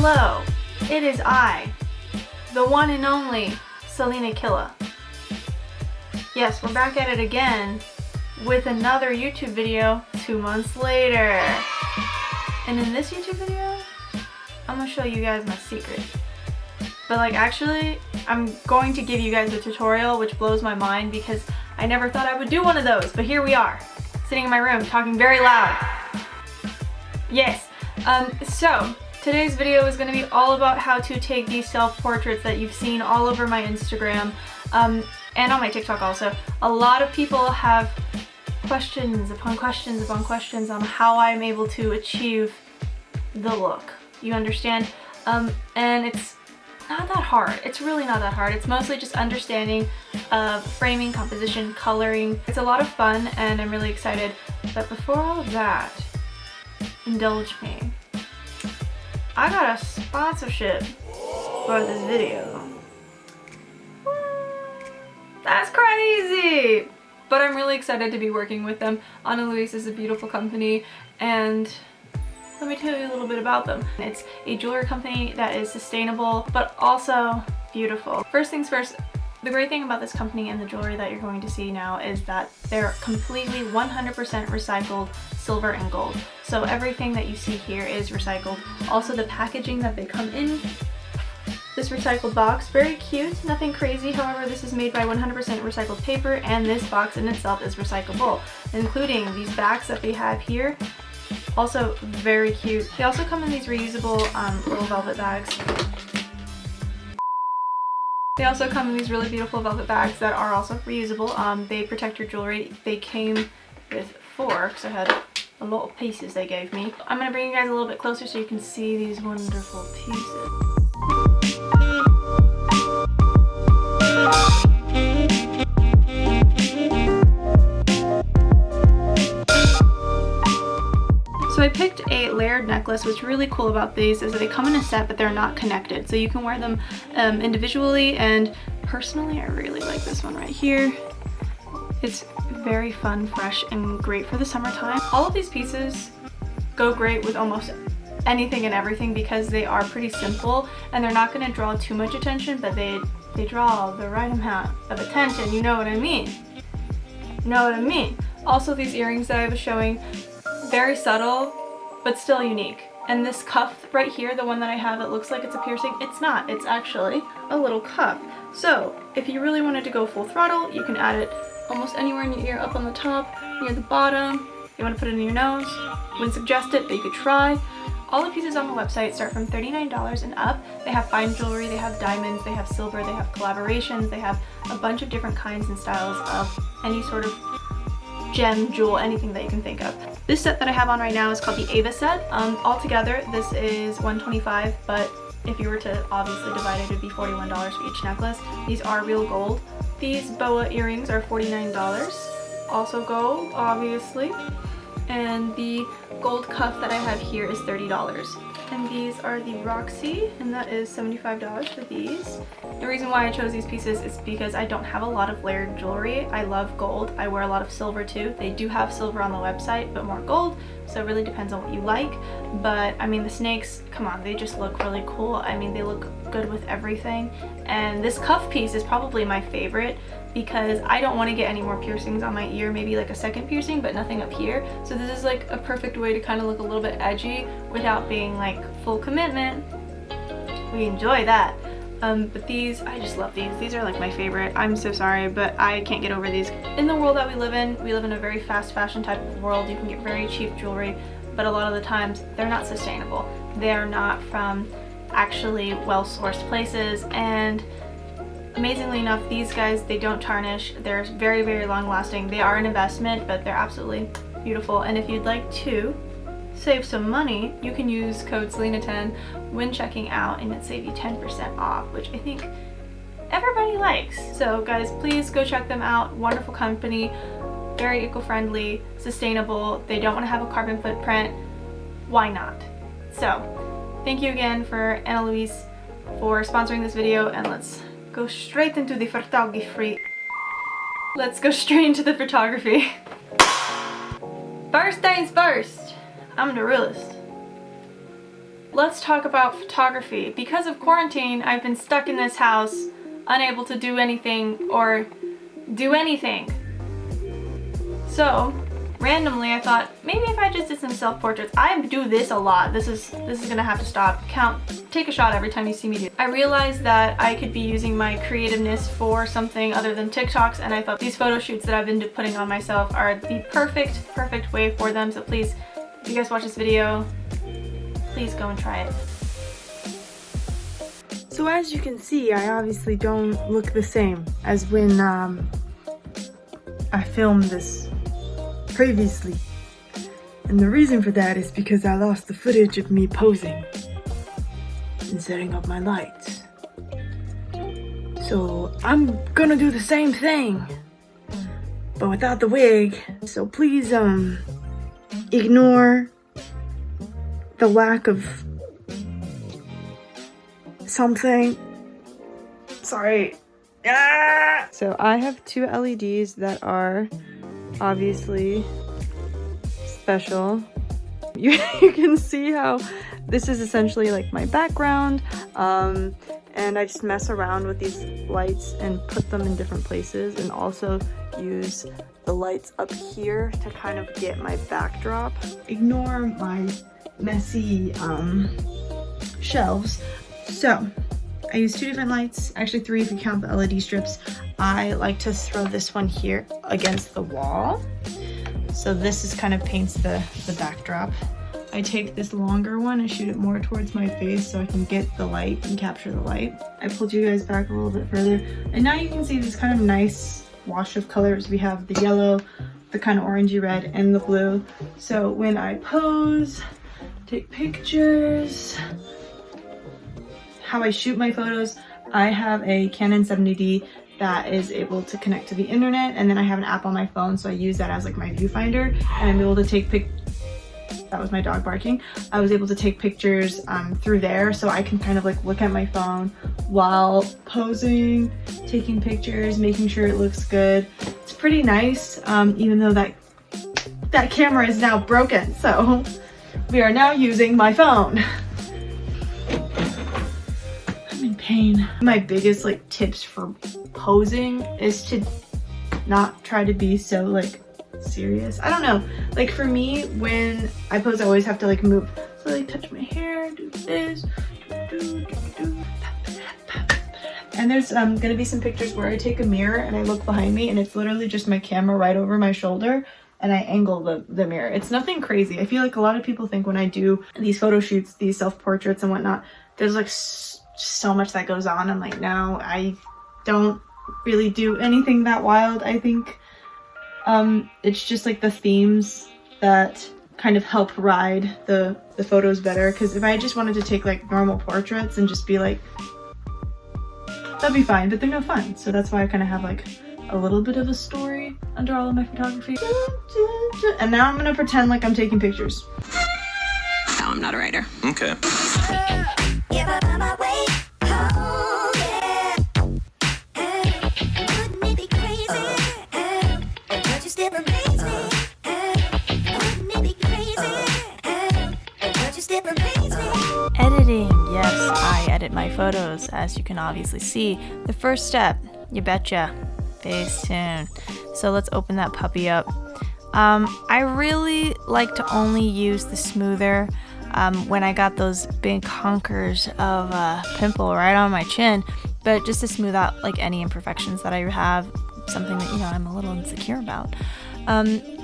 Hello, it is I, the one and only Selena Killa. Yes, we're back at it again with another YouTube video 2 months later. And in this YouTube video, I'm gonna show you guys my secret. But actually, I'm going to give you guys a tutorial, which blows my mind because I never thought I would do one of those. But here we are, sitting in my room, talking very loud. Yes, so today's video is going to be all about how to take these self-portraits that you've seen all over my Instagram and on my TikTok also. A lot of people have questions upon questions upon questions on how I'm able to achieve the look. You understand? And it's not that hard. It's really not that hard. It's mostly just understanding framing, composition, coloring. It's a lot of fun and I'm really excited. But before all of that, indulge me. I got a sponsorship for this video. That's crazy! But I'm really excited to be working with them. Ana Luis is a beautiful company, and let me tell you a little bit about them. It's a jewelry company that is sustainable, but also beautiful. First things first, the great thing about this company and the jewelry that you're going to see now is that they're completely 100% recycled silver and gold. So everything that you see here is recycled. Also the packaging that they come in, this recycled box, very cute, nothing crazy. However, this is made by 100% recycled paper, and this box in itself is recyclable, including these bags that they have here. Also very cute. They also come in these reusable little velvet bags. They also come in these really beautiful velvet bags that are also reusable. They protect your jewelry. They came with 4 because I had a lot of pieces they gave me. I'm going to bring you guys a little bit closer so you can see these wonderful pieces. So I picked a layered necklace. What's really cool about these is that they come in a set, but they're not connected. So you can wear them individually, and personally I really like this one right here. It's very fun, fresh, and great for the summertime. All of these pieces go great with almost anything and everything because they are pretty simple and they're not going to draw too much attention, but they draw the right amount of attention. You know what I mean? You know what I mean? Also, these earrings that I was showing, very subtle, but still unique. And this cuff right here, the one that I have that looks like it's a piercing, it's not. It's actually a little cuff. So if you really wanted to go full throttle, you can add it almost anywhere in your ear, up on the top, near the bottom. You want to put it in your nose. Wouldn't suggest it, but you could try. All the pieces on the website start from $39 and up. They have fine jewelry, they have diamonds, they have silver, they have collaborations, they have a bunch of different kinds and styles of any sort of gem, jewel, anything that you can think of. This set that I have on right now is called the Ava set. Altogether, this is $125, but if you were to obviously divide it, it'd be $41 for each necklace. These are real gold. These boa earrings are $49, also gold, obviously. And the gold cuff that I have here is $30. And these are the Roxy, and that is $75 for these. The reason why I chose these pieces is because I don't have a lot of layered jewelry. I love gold. I wear a lot of silver too. They do have silver on the website, but more gold, so it really depends on what you like. But I mean, the snakes, come on, they just look really cool. I mean, they look good with everything. And this cuff piece is probably my favorite because I don't want to get any more piercings on my ear, maybe like a second piercing, but nothing up here. So this is like a perfect way to kind of look a little bit edgy without being like full commitment. We enjoy that. But these, I just love these. These are like my favorite. I'm so sorry, but I can't get over these. In the world that we live in a very fast fashion type of world. You can get very cheap jewelry, but a lot of the times they're not sustainable. They are not from actually well-sourced places, and amazingly enough, these guys, they don't tarnish. They're very, very long lasting. They are an investment, but they're absolutely beautiful. And if you'd like to save some money, you can use code Selena10 when checking out, and it save you 10% off, which I think everybody likes. So guys, please go check them out. Wonderful company, very eco-friendly, sustainable. They don't want to have a carbon footprint. Why not? So thank you again for Ana Luis for sponsoring this video, and let's go straight into the photography. Let's go straight into the photography. First things first, I'm the realist. let's talk about photography. Because of quarantine, I've been stuck in this house, unable to do anything or do anything. So, randomly I thought, maybe if I just did some self-portraits. I do this a lot. This is gonna have to stop. Take a shot every time you see me do it. I realized that I could be using my creativeness for something other than TikToks, and I thought these photo shoots that I've been putting on myself are the perfect way for them. So please, if you guys watch this video, please go and try it. So as you can see, I obviously don't look the same as when I filmed this previously. And the reason for that is because I lost the footage of me posing and setting up my lights. So I'm gonna do the same thing, but without the wig. So please ignore the lack of something. Sorry. Ah! So I have two LEDs that are obviously special. You can see how this is essentially like my background, and I just mess around with these lights and put them in different places, and also use the lights up here to kind of get my backdrop. Ignore my messy shelves. So I use two different lights, actually three if you count the LED strips. I like to throw this one here against the wall. So this is kind of paints the backdrop. I take this longer one and shoot it more towards my face so I can get the light and capture the light. I pulled you guys back a little bit further, and now you can see this kind of nice wash of colors. We have the yellow, the kind of orangey red, and the blue. So when I pose, take pictures, how I shoot my photos, I have a Canon 70D that is able to connect to the internet, and then I have an app on my phone, so I use that as like my viewfinder, and I'm able to take that was my dog barking. I was able to take pictures through there, so I can kind of like look at my phone while posing, taking pictures, making sure it looks good. It's pretty nice, even though that camera is now broken, so we are now using my phone. I'm in pain. My biggest like tips for posing is to not try to be so like serious. I don't know, like for me when I pose I always have to like move, so like touch my hair, do this, and there's gonna be some pictures where I take a mirror and I look behind me and it's literally just my camera right over my shoulder, and I angle the mirror. It's nothing crazy. I feel like a lot of people think when I do these photo shoots, these self-portraits and whatnot, there's like so much that goes on. I'm like, no, I don't really do anything that wild. I think it's just like the themes that kind of help ride the photos better, because if I just wanted to take like normal portraits and just be like, that'd be fine, but they're no fun. So that's why I kind of have like a little bit of a story under all of my photography. And now I'm gonna pretend like I'm taking pictures. No, I'm not a writer. Okay. Editing. Yes, I edit my photos, as you can obviously see. The first step, you betcha, Facetune. So let's open that puppy up. I really like to only use the smoother when I got those big hunkers of pimple right on my chin, but just to smooth out like any imperfections that I have, something that, you know, I'm a little insecure about.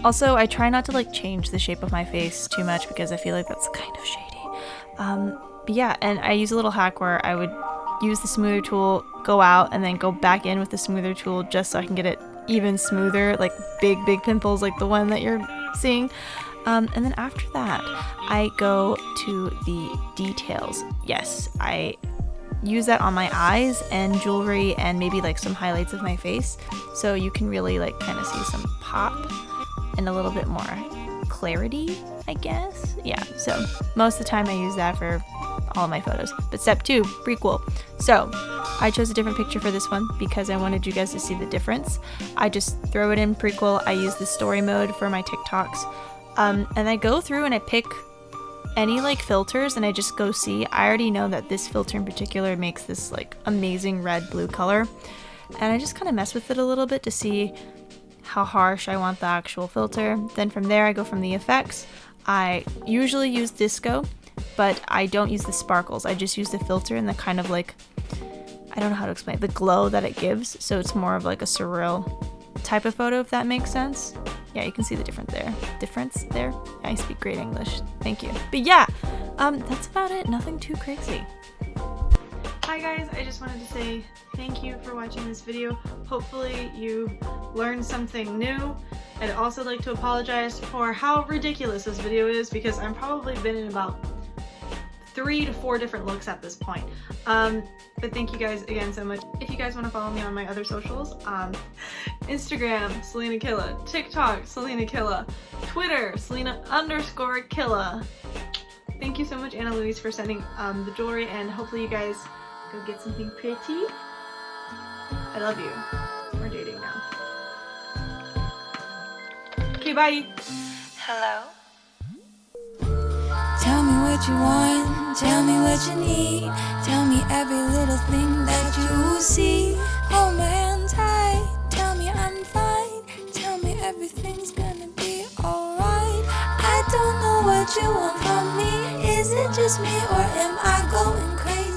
Also, I try not to like change the shape of my face too much because I feel like that's kind of shady. But yeah, and I use a little hack where I would use the smoother tool, go out, and then go back in with the smoother tool just so I can get it even smoother, like big pimples like the one that you're seeing. And then after that, I go to the details. Yes, I use that on my eyes and jewelry and maybe like some highlights of my face, so you can really like kind of see some pop and a little bit more clarity, I guess. Yeah, so most of the time I use that for all of my photos. But step 2, prequel. So I chose a different picture for this one because I wanted you guys to see the difference. I just throw it in prequel. I use the story mode for my TikToks, and I go through and I pick any like filters and I just go see, I already know that this filter in particular makes this like amazing red-blue color. And I just kind of mess with it a little bit to see how harsh I want the actual filter. Then from there I go from the effects. I usually use disco, but I don't use the sparkles. I just use the filter and the kind of like, I don't know how to explain it, the glow that it gives. So it's more of like a surreal type of photo, if that makes sense. Yeah, you can see the difference there. I speak great English. Thank you. But yeah, that's about it. Nothing too crazy. Hi guys, I just wanted to say thank you for watching this video. Hopefully you learned something new. I'd also like to apologize for how ridiculous this video is because I've probably been in about 3 to 4 different looks at this point. But thank you guys again so much. If you guys want to follow me on my other socials, Instagram, Selena Killa, TikTok, Selena Killa, Twitter, Selena_Killa. Thank you so much, Anna Louise, for sending the jewelry, and hopefully you guys go get something pretty. I love you. We're dating now. Okay, bye. Hello? Tell me what you want, tell me what you need. Tell me every little thing that you see. Hold my hand tight, tell me I'm fine. Tell me everything's gonna be alright. I don't know what you want from me. Is it just me or am I going crazy?